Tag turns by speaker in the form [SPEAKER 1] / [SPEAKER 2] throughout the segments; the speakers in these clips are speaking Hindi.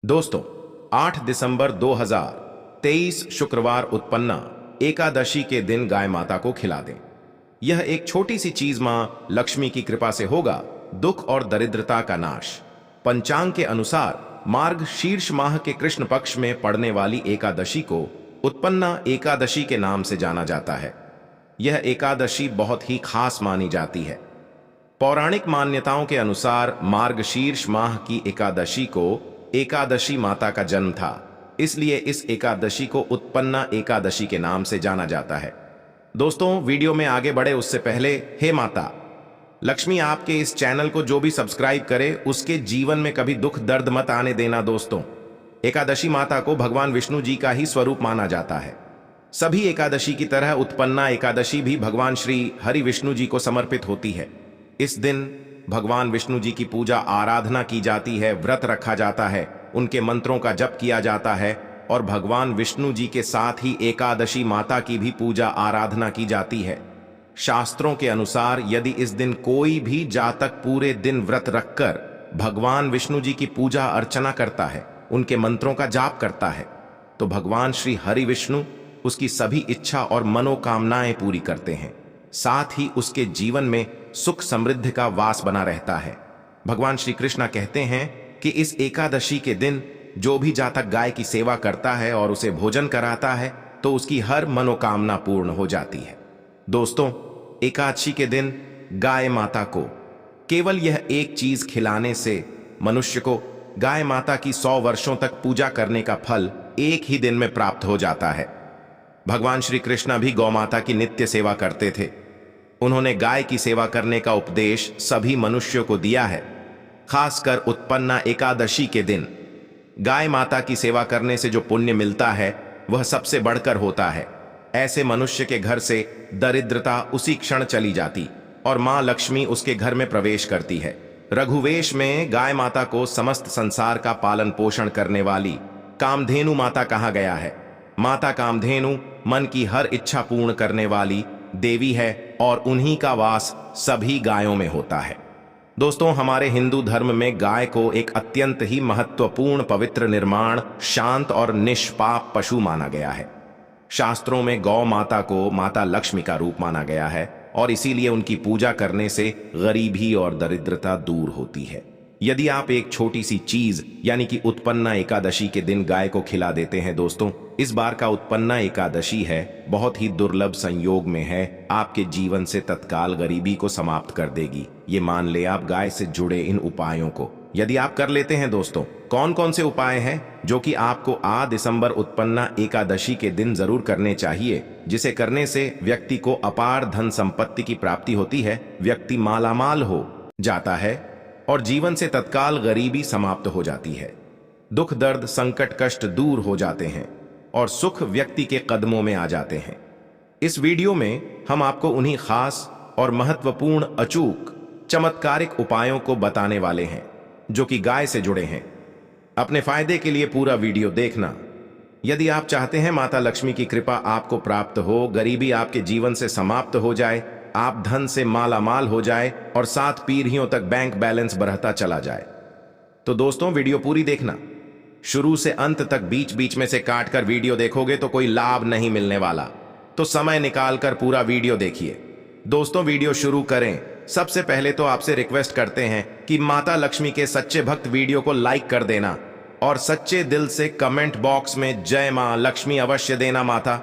[SPEAKER 1] दोस्तों, 8 दिसंबर 2023 शुक्रवार उत्पन्ना एकादशी के दिन गाय माता को खिला दें। यह एक छोटी सी चीज मां लक्ष्मी की कृपा से होगा दुख और दरिद्रता का नाश। पंचांग के अनुसार मार्ग शीर्ष माह के कृष्ण पक्ष में पड़ने वाली एकादशी को उत्पन्ना एकादशी के नाम से जाना जाता है। यह एकादशी बहुत ही खास मानी जाती है। पौराणिक मान्यताओं के अनुसार मार्गशीर्ष माह की एकादशी को एकादशी माता का जन्म था, इसलिए इस एकादशी को उत्पन्ना एकादशी के नाम से जाना जाता है। दोस्तों, वीडियो में आगे बढ़े उससे पहले, हे माता लक्ष्मी, आपके इस चैनल को जो भी सब्सक्राइब करे उसके जीवन में कभी दुख दर्द मत आने देना। दोस्तों, एकादशी माता को भगवान विष्णु जी का ही स्वरूप माना जाता है। सभी एकादशी की तरह उत्पन्ना एकादशी भी भगवान श्री हरि विष्णु जी को समर्पित होती है। इस दिन भगवान विष्णु जी की पूजा आराधना की जाती है, व्रत रखा जाता है, उनके मंत्रों का जप किया जाता है और भगवान विष्णु जी के साथ ही एकादशी माता की भी पूजा आराधना की जाती है। शास्त्रों के अनुसार यदि इस दिन कोई भी जातक पूरे दिन व्रत रखकर भगवान विष्णु जी की पूजा अर्चना करता है, उनके मंत्रों का जाप करता है, तो भगवान श्री हरि विष्णु उसकी सभी इच्छा और मनोकामनाएं पूरी करते हैं। साथ ही उसके जीवन में सुख समृद्धि का वास बना रहता है। भगवान श्री कृष्ण कहते हैं कि इस एकादशी के दिन जो भी जातक गाय की सेवा करता है और उसे भोजन कराता है तो उसकी हर मनोकामना पूर्ण हो जाती है। दोस्तों, एकादशी के दिन गाय माता को केवल यह एक चीज खिलाने से मनुष्य को गाय माता की 100 वर्षों तक पूजा करने का फल एक ही दिन में प्राप्त हो जाता है। भगवान श्री कृष्ण भी गौ माता की नित्य सेवा करते थे। उन्होंने गाय की सेवा करने का उपदेश सभी मनुष्यों को दिया है। खासकर उत्पन्ना एकादशी के दिन गाय माता की सेवा करने से जो पुण्य मिलता है वह सबसे बढ़कर होता है। ऐसे मनुष्य के घर से दरिद्रता उसी क्षण चली जाती और मां लक्ष्मी उसके घर में प्रवेश करती है। रघुवेश में गाय माता को समस्त संसार का पालन पोषण करने वाली कामधेनु माता कहा गया है। माता कामधेनु मन की हर इच्छा पूर्ण करने वाली देवी है और उन्हीं का वास सभी गायों में होता है। दोस्तों, हमारे हिंदू धर्म में गाय को एक अत्यंत ही महत्वपूर्ण, पवित्र, निर्माण, शांत और निष्पाप पशु माना गया है। शास्त्रों में गौ माता को माता लक्ष्मी का रूप माना गया है और इसीलिए उनकी पूजा करने से गरीबी और दरिद्रता दूर होती है। यदि आप एक छोटी सी चीज यानी कि उत्पन्ना एकादशी के दिन गाय को खिला देते हैं, दोस्तों, इस बार का उत्पन्ना एकादशी है, बहुत ही दुर्लभ संयोग में है, आपके जीवन से तत्काल गरीबी को समाप्त कर देगी। ये मान ले आप गाय से जुड़े इन उपायों को यदि आप कर लेते हैं। दोस्तों, कौन कौन से उपाय हैं जो कि आपको 8 दिसंबर उत्पन्ना एकादशी के दिन जरूर करने चाहिए, जिसे करने से व्यक्ति को अपार धन संपत्ति की प्राप्ति होती है, व्यक्ति मालामाल हो जाता है और जीवन से तत्काल गरीबी समाप्त हो जाती है। दुख दर्द संकट कष्ट दूर हो जाते हैं और सुख व्यक्ति के कदमों में आ जाते हैं। इस वीडियो में हम आपको उन्हीं खास और महत्वपूर्ण, अचूक, चमत्कारिक उपायों को बताने वाले हैं जो कि गाय से जुड़े हैं। अपने फायदे के लिए पूरा वीडियो देखना। यदि आप चाहते हैं माता लक्ष्मी की कृपा आपको प्राप्त हो, गरीबी आपके जीवन से समाप्त हो जाए, आप धन से मालामाल हो जाए और 7 पीढ़ियों तक बैंक बैलेंस बढ़ता चला जाए, तो दोस्तों वीडियो पूरी देखना। शुरू से अंत तक बीच बीच में से काट कर वीडियो देखोगे तो कोई लाभ नहीं मिलने वाला, तो समय निकालकर पूरा वीडियो देखिए। दोस्तों, वीडियो शुरू करें। सबसे पहले तो आपसे रिक्वेस्ट करते हैं कि माता लक्ष्मी के सच्चे भक्त वीडियो को लाइक कर देना और सच्चे दिल से कमेंट बॉक्स में जय मां लक्ष्मी अवश्य देना। माता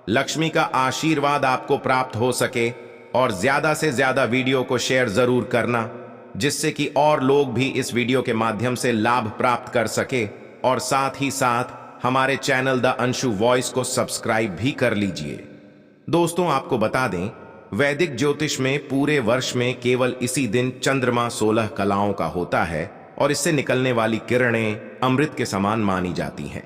[SPEAKER 1] लक्ष्मी का आशीर्वाद आपको प्राप्त हो सके और ज्यादा से ज्यादा वीडियो को शेयर जरूर करना, जिससे कि और लोग भी इस वीडियो के माध्यम से लाभ प्राप्त कर सके और साथ ही साथ हमारे चैनल द अंशु वॉइस को सब्सक्राइब भी कर लीजिए। दोस्तों, आपको बता दें, वैदिक ज्योतिष में पूरे वर्ष में केवल इसी दिन चंद्रमा 16 कलाओं का होता है और इससे निकलने वाली किरणें अमृत के समान मानी जाती हैं।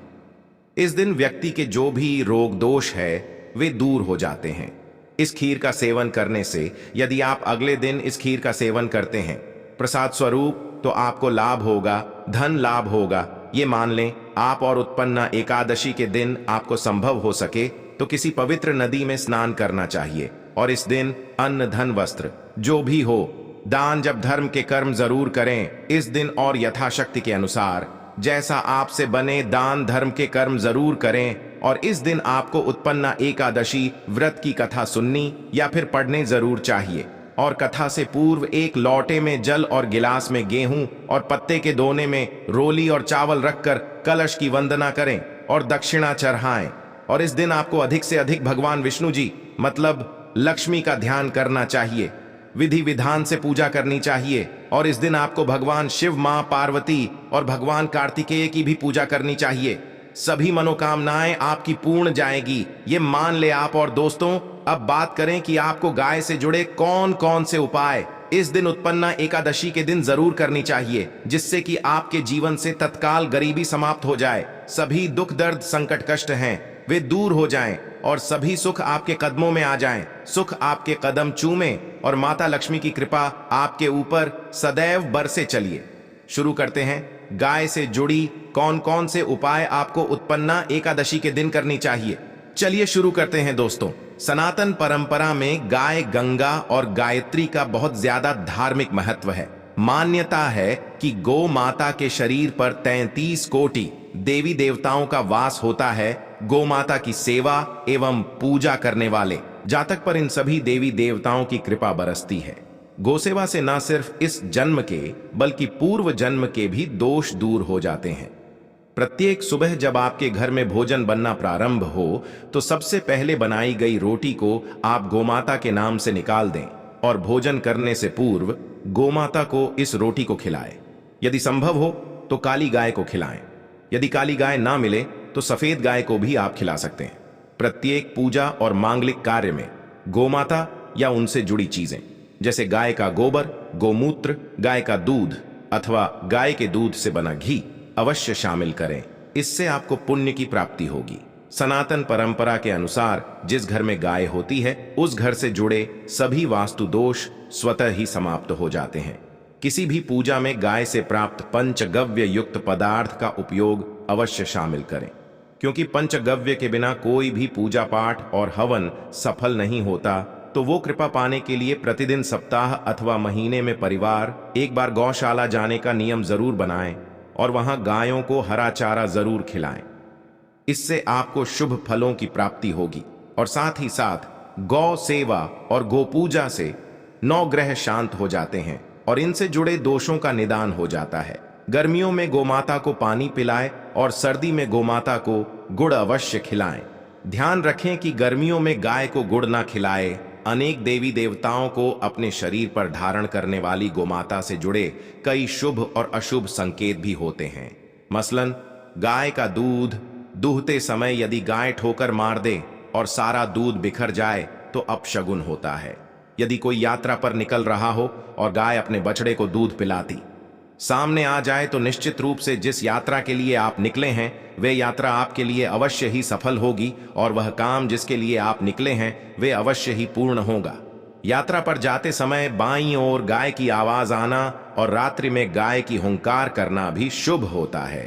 [SPEAKER 1] इस दिन व्यक्ति के जो भी रोग दोष है वे दूर हो जाते हैं। इस खीर का सेवन करने से यदि आप अगले दिन इस खीर का सेवन करते हैं प्रसाद स्वरूप, तो आपको लाभ होगा, धन लाभ होगा। ये मान लें आप और उत्पन्ना एकादशी के दिन आपको संभव हो सके तो किसी पवित्र नदी में स्नान करना चाहिए और इस दिन अन्न धन वस्त्र जो भी हो दान जब धर्म के कर्म जरूर करें इस दिन और यथाशक्ति के अनुसार जैसा आपसे बने दान धर्म के कर्म जरूर करें और इस दिन आपको उत्पन्ना एकादशी व्रत की कथा सुननी या फिर पढ़ने जरूर चाहिए। और कथा से पूर्व एक लौटे में जल और गिलास में गेहूं और पत्ते के दोने में रोली और चावल रखकर कलश की वंदना करें और दक्षिणा चढ़ाएं। और इस दिन आपको अधिक से अधिक भगवान विष्णु जी मतलब लक्ष्मी का ध्यान करना चाहिए, विधि विधान से पूजा करनी चाहिए। और इस दिन आपको भगवान शिव, मां पार्वती और भगवान कार्तिकेय की भी पूजा करनी चाहिए। सभी मनोकामनाएं आपकी पूर्ण जाएगी, ये मान ले आप। और दोस्तों, अब बात करें कि आपको गाय से जुड़े कौन कौन से उपाय इस दिन उत्पन्ना एकादशी के दिन जरूर करनी चाहिए, जिससे कि आपके जीवन से तत्काल गरीबी समाप्त हो जाए, सभी दुख दर्द संकट कष्ट हैं वे दूर हो जाएं और सभी सुख आपके कदमों में आ जाएं। सुख आपके कदम चूमें और माता लक्ष्मी की कृपा आपके ऊपर सदैव बरसे चलिए। शुरू करते हैं गाय से जुड़ी कौन कौन से उपाय आपको उत्पन्ना एकादशी के दिन करनी चाहिए। चलिए शुरू करते हैं दोस्तों। सनातन परंपरा में गाय, गंगा और गायत्री का बहुत ज्यादा धार्मिक महत्व है। मान्यता है कि गौ माता के शरीर पर 33 कोटि देवी देवताओं का वास होता है। गौ माता की सेवा एवं पूजा करने वाले जातक पर इन सभी देवी देवताओं की कृपा बरसती है। गौसेवा से न सिर्फ इस जन्म के बल्कि पूर्व जन्म के भी दोष दूर हो जाते हैं। प्रत्येक सुबह जब आपके घर में भोजन बनना प्रारंभ हो तो सबसे पहले बनाई गई रोटी को आप गोमाता के नाम से निकाल दें और भोजन करने से पूर्व गोमाता को इस रोटी को खिलाएं। यदि संभव हो तो काली गाय को खिलाएं। यदि काली गाय ना मिले तो सफेद गाय को भी आप खिला सकते हैं। प्रत्येक पूजा और मांगलिक कार्य में गोमाता या उनसे जुड़ी चीजें जैसे गाय का गोबर, गोमूत्र, गाय का दूध अथवा गाय के दूध से बना घी अवश्य शामिल करें। इससे आपको पुण्य की प्राप्ति होगी। सनातन परंपरा के अनुसार जिस घर में गाय होती है उस घर से जुड़े सभी वास्तु दोष स्वतः ही समाप्त हो जाते हैं। किसी भी पूजा में गाय से प्राप्त पंचगव्य युक्त पदार्थ का उपयोग अवश्य शामिल करें, क्योंकि पंचगव्य के बिना कोई भी पूजा पाठ और हवन सफल नहीं होता। तो वो कृपा पाने के लिए प्रतिदिन, सप्ताह अथवा महीने में परिवार एक बार गौशाला जाने का नियम जरूर बनाएं और वहां गायों को हरा चारा जरूर खिलाएं। इससे आपको शुभ फलों की प्राप्ति होगी और साथ ही साथ गौ सेवा और गो पूजा से 9 ग्रह शांत हो जाते हैं और इनसे जुड़े दोषों का निदान हो जाता है। गर्मियों में गोमाता को पानी पिलाएं और सर्दी में गोमाता को गुड़ अवश्य खिलाएं। ध्यान रखें कि गर्मियों में गाय को गुड़ ना खिलाएं। अनेक देवी देवताओं को अपने शरीर पर धारण करने वाली गोमाता से जुड़े कई शुभ और अशुभ संकेत भी होते हैं। मसलन गाय का दूध दूहते समय यदि गाय ठोकर मार दे और सारा दूध बिखर जाए तो अपशगुन होता है। यदि कोई यात्रा पर निकल रहा हो और गाय अपने बछड़े को दूध पिलाती सामने आ जाए तो निश्चित रूप से जिस यात्रा के लिए आप निकले हैं वे यात्रा आपके लिए अवश्य ही सफल होगी और वह काम जिसके लिए आप निकले हैं वे अवश्य ही पूर्ण होगा। यात्रा पर जाते समय बाईं ओर गाय की आवाज आना और रात्रि में गाय की हुंकार करना भी शुभ होता है।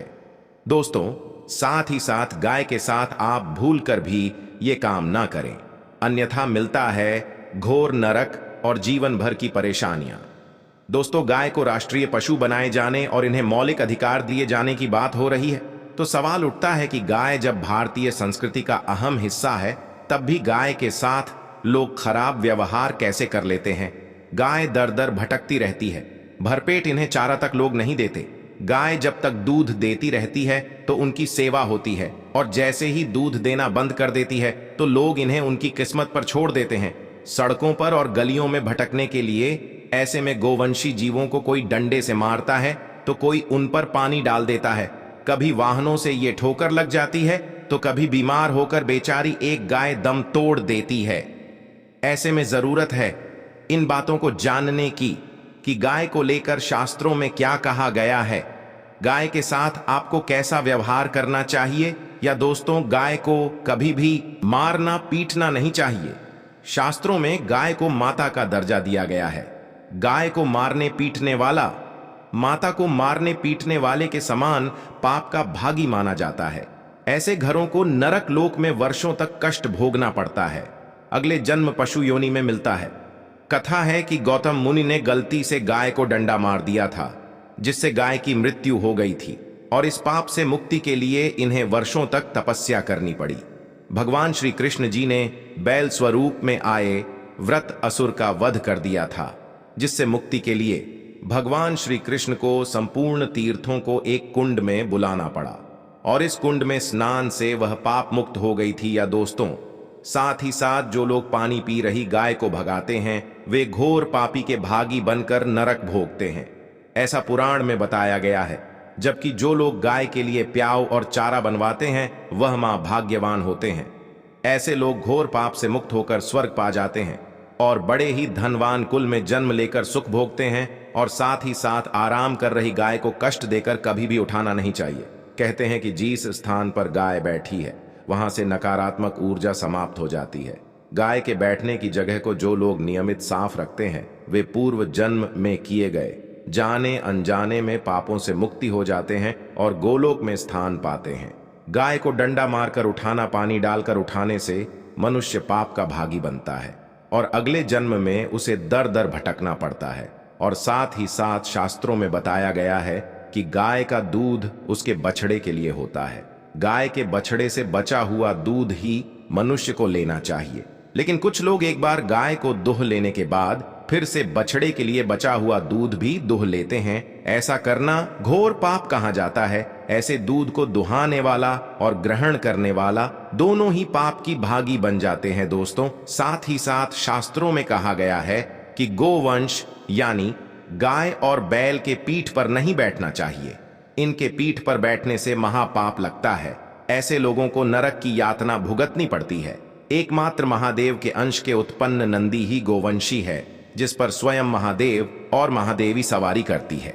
[SPEAKER 1] दोस्तों, साथ ही साथ गाय के साथ आप भूल कर भी ये काम ना करें, अन्यथा मिलता है घोर नरक और जीवन भर की परेशानियां। दोस्तों, गाय को राष्ट्रीय पशु बनाए जाने और इन्हें मौलिक अधिकार दिए जाने की बात हो रही है तो सवाल उठता है कि गाय जब भारतीय संस्कृति का अहम हिस्सा है तब भी गाय के साथ लोग खराब व्यवहार कैसे कर लेते हैं। गाय दर दर भटकती रहती है, भरपेट इन्हें चारा तक लोग नहीं देते। गाय जब तक दूध देती रहती है तो उनकी सेवा होती है और जैसे ही दूध देना बंद कर देती है तो लोग इन्हें उनकी किस्मत पर छोड़ देते हैं, सड़कों पर और गलियों में भटकने के लिए। ऐसे में गोवंशी जीवों को कोई डंडे से मारता है तो कोई उन पर पानी डाल देता है, कभी वाहनों से ये ठोकर लग जाती है तो कभी बीमार होकर बेचारी एक गाय दम तोड़ देती है। ऐसे में जरूरत है इन बातों को जानने की कि गाय को लेकर शास्त्रों में क्या कहा गया है, गाय के साथ आपको कैसा व्यवहार करना चाहिए। या दोस्तों, गाय को कभी भी मारना पीटना नहीं चाहिए। शास्त्रों में गाय को माता का दर्जा दिया गया है। गाय को मारने पीटने वाला माता को मारने पीटने वाले के समान पाप का भागी माना जाता है। ऐसे घरों को नरक लोक में वर्षों तक कष्ट भोगना पड़ता है, अगले जन्म पशु योनि में मिलता है। कथा है कि गौतम मुनि ने गलती से गाय को डंडा मार दिया था जिससे गाय की मृत्यु हो गई थी और इस पाप से मुक्ति के लिए इन्हें वर्षों तक तपस्या करनी पड़ी। भगवान श्री कृष्ण जी ने बैल स्वरूप में आए व्रत असुर का वध कर दिया था, जिससे मुक्ति के लिए भगवान श्री कृष्ण को संपूर्ण तीर्थों को एक कुंड में बुलाना पड़ा और इस कुंड में स्नान से वह पाप मुक्त हो गई थी। या दोस्तों, साथ ही साथ जो लोग पानी पी रही गाय को भगाते हैं वे घोर पापी के भागी बनकर नरक भोगते हैं, ऐसा पुराण में बताया गया है। जबकि जो लोग गाय के लिए प्याऊ और चारा बनवाते हैं वह मां भाग्यवान होते हैं। ऐसे लोग घोर पाप से मुक्त होकर स्वर्ग पा जाते हैं और बड़े ही धनवान कुल में जन्म लेकर सुख भोगते हैं। और साथ ही साथ आराम कर रही गाय को कष्ट देकर कभी भी उठाना नहीं चाहिए। कहते हैं कि जिस स्थान पर गाय बैठी है वहां से नकारात्मक ऊर्जा समाप्त हो जाती है। गाय के बैठने की जगह को जो लोग नियमित साफ रखते हैं वे पूर्व जन्म में किए गए जाने अनजाने में पापों से मुक्ति हो जाते हैं और गोलोक में स्थान पाते हैं। गाय को डंडा मारकर उठाना, पानी डालकर उठाने से मनुष्य पाप का भागी बनता है और अगले जन्म में उसे दर दर भटकना पड़ता है। और साथ ही साथ शास्त्रों में बताया गया है कि गाय का दूध उसके बछड़े के लिए होता है। गाय के बछड़े से बचा हुआ दूध ही मनुष्य को लेना चाहिए। लेकिन कुछ लोग एक बार गाय को दुह लेने के बाद फिर से बछड़े के लिए बचा हुआ दूध भी दुह लेते हैं। ऐसा करना घोर पाप कहा जाता है। ऐसे दूध को दुहाने वाला और ग्रहण करने वाला दोनों ही पाप की भागी बन जाते हैं। दोस्तों, साथ ही साथ शास्त्रों में कहा गया है कि गोवंश यानी गाय और बैल के पीठ पर नहीं बैठना चाहिए। इनके पीठ पर बैठने से महापाप लगता है। ऐसे लोगों को नरक की यातना भुगतनी पड़ती है। एकमात्र महादेव के अंश के उत्पन्न नंदी ही गोवंशी है, जिस पर स्वयं महादेव और महादेवी सवारी करती है।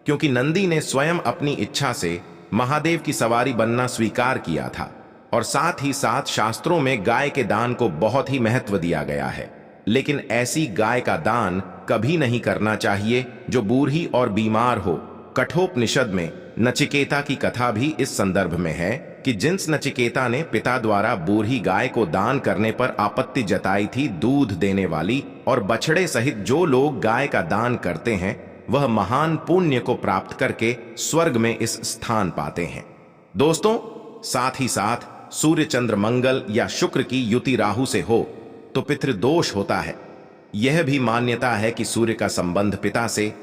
[SPEAKER 1] क्योंकि नंदी ने स्वयं अपनी इच्छा से महादेव की सवारी बनना स्वीकार किया था। और साथ ही साथ शास्त्रों में गाय के दान को बहुत ही महत्व दिया गया है। लेकिन ऐसी गाय का दान कभी नहीं करना चाहिए जो बूढ़ी और बीमार हो। कठोपनिषद में नचिकेता की कथा भी इस संदर्भ में है कि जिस नचिकेता ने पिता द्वारा बूढ़ी गाय को दान करने पर आपत्ति जताई थी, दूध देने वाली और बछड़े सहित जो लोग गाय का दान करते हैं वह महान पुण्य को प्राप्त करके स्वर्ग में इस स्थान पाते हैं। दोस्तों, साथ ही साथ सूर्य चंद्र मंगल या शुक्र की युति राहु से हो तो पितृदोष होता है। यह भी मान्यता है कि सूर्य का संबंध पिता से,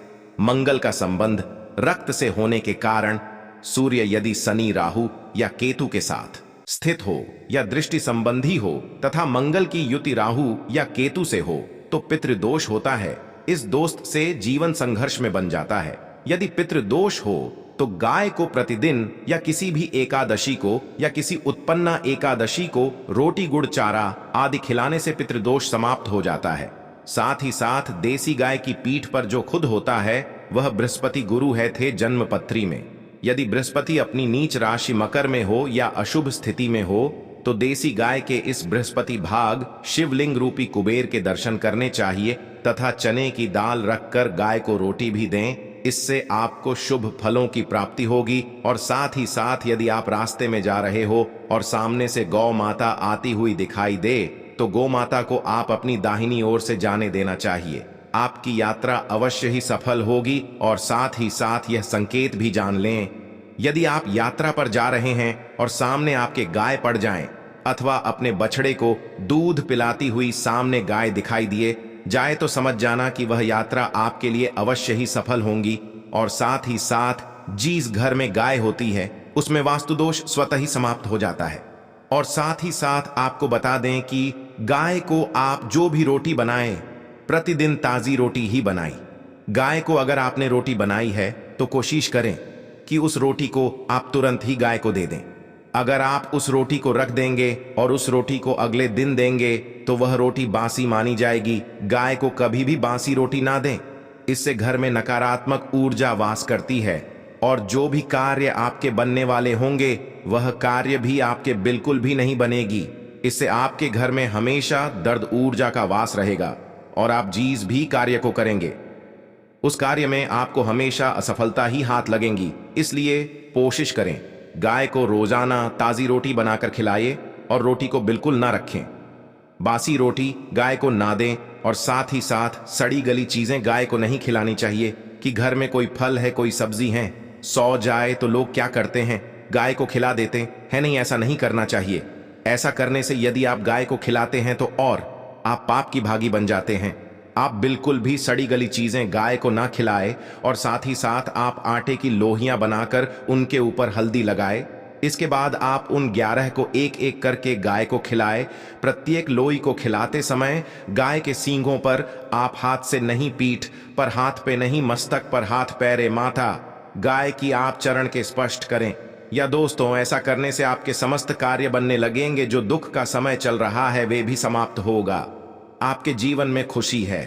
[SPEAKER 1] मंगल का संबंध रक्त से होने के कारण सूर्य यदि शनि, राहु या केतु के साथ स्थित हो या दृष्टि संबंधी हो तथा मंगल की युति राहु या केतु से हो तो पितृदोष होता है। इस दोस्त से जीवन संघर्ष में बन जाता है। यदि पितृदोष हो तो गाय को प्रतिदिन या किसी भी एकादशी को या किसी उत्पन्ना एकादशी को रोटी गुड़ चारा आदि खिलाने से पितृदोष समाप्त हो जाता है। साथ ही साथ देसी गाय की पीठ पर जो खुद होता है वह बृहस्पति गुरु है थे जन्म पत्री में। यदि बृहस्पति अपनी नीच राशि मकर में हो या अशुभ स्थिति में हो तो देसी गाय के इस बृहस्पति भाग शिवलिंग रूपी कुबेर के दर्शन करने चाहिए तथा चने की दाल रखकर गाय को रोटी भी दें। इससे आपको शुभ फलों की प्राप्ति होगी। और साथ ही साथ यदि आप रास्ते में जा रहे हो और सामने से गौ माता आती हुई दिखाई दे तो गौ माता को आप अपनी दाहिनी ओर से जाने देना चाहिए। आपकी यात्रा अवश्य ही सफल होगी। और साथ ही साथ यह संकेत भी जान लें, यदि आप यात्रा पर जा रहे हैं और सामने आपके गाय पड़ जाएं अथवा अपने बछड़े को दूध पिलाती हुई सामने गाय दिखाई दिए जाए तो समझ जाना कि वह यात्रा आपके लिए अवश्य ही सफल होंगी। और साथ ही साथ जिस घर में गाय होती है उसमें वास्तुदोष स्वतः ही समाप्त हो जाता है। और साथ ही साथ आपको बता दें कि गाय को आप जो भी रोटी बनाएं प्रतिदिन ताजी रोटी ही बनाई। गाय को अगर आपने रोटी बनाई है तो कोशिश करें कि उस रोटी को आप तुरंत ही गाय को दे दें। अगर आप उस रोटी को रख देंगे और उस रोटी को अगले दिन देंगे तो वह रोटी बासी मानी जाएगी। गाय को कभी भी बासी रोटी ना दें, इससे घर में नकारात्मक ऊर्जा वास करती है और जो भी कार्य आपके बनने वाले होंगे वह कार्य भी आपके बिल्कुल भी नहीं बनेगी। इससे आपके घर में हमेशा दर्द ऊर्जा का वास रहेगा और आप जिस भी कार्य को करेंगे उस कार्य में आपको हमेशा असफलता ही हाथ लगेंगी। इसलिए कोशिश करें गाय को रोजाना ताजी रोटी बनाकर खिलाइए और रोटी को बिल्कुल ना रखें। बासी रोटी गाय को ना दें और साथ ही साथ सड़ी गली चीजें गाय को नहीं खिलानी चाहिए कि घर में कोई फल है, कोई सब्जी है। सो जाए तो लोग क्या करते हैं, गाय को खिला देते हैं। नहीं, ऐसा नहीं करना चाहिए। ऐसा करने से यदि आप गाय को खिलाते हैं तो और आप पाप की भागी बन जाते हैं। आप बिल्कुल भी सड़ी गली चीजें गाय को ना खिलाए और साथ ही साथ आप आटे की लोहियां बनाकर उनके ऊपर हल्दी लगाए। इसके बाद आप उन 11 को एक एक करके गाय को खिलाए। प्रत्येक लोई को खिलाते समय गाय के सींगों पर आप हाथ से नहीं पीठ पर, हाथ पे नहीं मस्तक पर, हाथ पैरे माथा गाय की आप चरण के स्पर्श करें। या दोस्तों, ऐसा करने से आपके समस्त कार्य बनने लगेंगे। जो दुख का समय चल रहा है वे भी समाप्त होगा। आपके जीवन में खुशी है,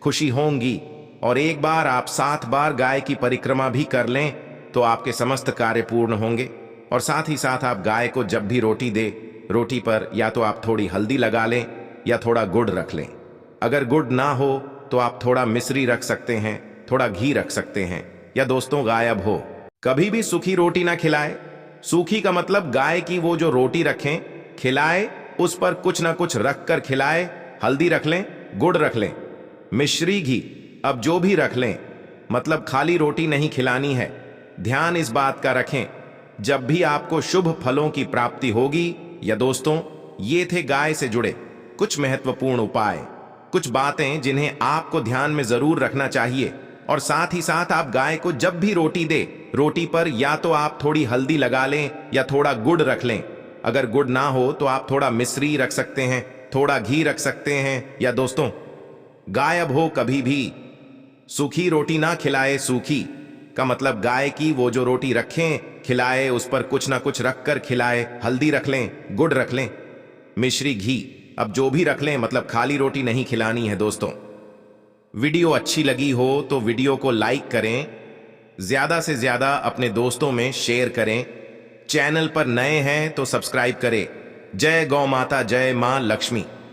[SPEAKER 1] खुशी होंगी। और एक बार आप 7 बार गाय की परिक्रमा भी कर लें तो आपके समस्त कार्य पूर्ण होंगे। और साथ ही साथ आप गाय को जब भी रोटी दे, रोटी पर या तो आप थोड़ी हल्दी लगा लें या थोड़ा गुड़ रख लें। अगर गुड़ ना हो तो आप थोड़ा मिश्री रख सकते हैं, थोड़ा घी रख सकते हैं। या दोस्तों, गायब हो कभी भी सूखी रोटी ना खिलाए। सूखी का मतलब गाय की वो जो रोटी रखें, खिलाए उस पर कुछ ना कुछ रख कर खिलाए। हल्दी रख लें, गुड़ रख लें, मिश्री, घी, अब जो भी रख लें, मतलब खाली रोटी नहीं खिलानी है। ध्यान इस बात का रखें, जब भी आपको शुभ फलों की प्राप्ति होगी। या दोस्तों, ये थे गाय से जुड़े कुछ महत्वपूर्ण उपाय, कुछ बातें जिन्हें आपको ध्यान में जरूर रखना चाहिए। और साथ ही साथ आप गाय को जब भी रोटी दे, रोटी पर या तो आप थोड़ी हल्दी लगा लें या थोड़ा गुड़ रख लें। अगर गुड़ ना हो तो आप थोड़ा मिश्री रख सकते हैं, थोड़ा घी रख सकते हैं। या दोस्तों, गायब हो कभी भी सूखी रोटी ना खिलाए। सूखी का मतलब गाय की वो जो रोटी रखें, खिलाए उस पर कुछ ना कुछ रख कर खिलाए। हल्दी रख लें, गुड़ रख लें, मिश्री, घी, अब जो भी रख लें, मतलब खाली रोटी नहीं खिलानी है। दोस्तों, वीडियो अच्छी लगी हो तो वीडियो को लाइक करें, ज्यादा से ज्यादा अपने दोस्तों में शेयर करें। चैनल पर नए हैं तो सब्सक्राइब करें। जय गौ माता, जय मां लक्ष्मी।